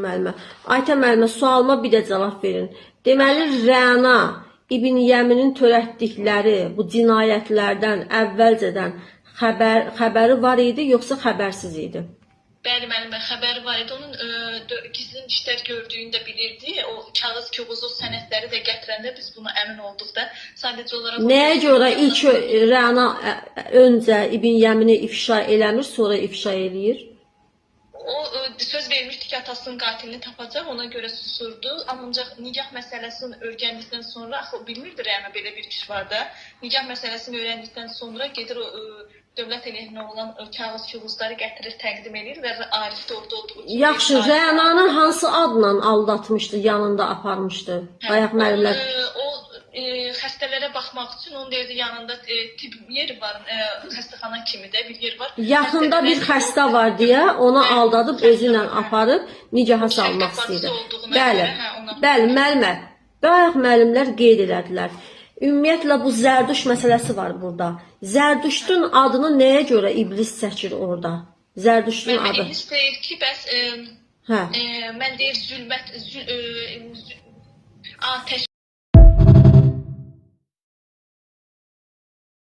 Müəllimə. Aytən müəllimə, sualıma bir də cavab verin. Deməli, Rəna İbn Yəminin törətdikləri bu cinayətlərdən əvvəlcədən xəbəri var idi, yoxsa xəbərsiz idi? Bəli, müəllimə, xəbəri var idi. Onun gizlin işlər gördüyünü də bilirdi. O kağız, o sənədləri də gətirəndə biz buna əmin olduq da. Sadəcə olaraq... Nəyə görə ilk Rəna öncə İbn Yəmini ifşa eləmir, sonra ifşa eləyir? O söz vermişdi ki, atasının qatilini tapacaq, ona görə susurdu. Ancaq nikah məsələsini öyrəndikdən sonra, axı bilmirdi Rəna belə bir iş var da. Nikah məsələsini öyrəndikdən sonra gedir o dövlət əleyhinə olan kağız-kağızları gətirir, təqdim edir və Arif də orada olduğu kimi... Yaxşı, Rənanı hansı adla aldatmışdı, yanında aparmışdı? Bayaq müəllimlər... O xəstələrə baxmaq üçün onun deyirdi yanında tibb yeri var, xəstəxana kimi də bir yer var. Yaxında bir xəstə var deyə ona aldadıb özü ilə aparıb nicaha salmaq istəyirdi. Bəli, müəllimə. Bayaq müəllimlər qeyd elədilər. Ümumiyyətlə bu Zərdüş məsələsi var burada. Zərdüştün adını nəyə görə iblis çəkir orada? Zərdüştün adı. İblis deyir ki, bəs mən deyir zülmət, atəş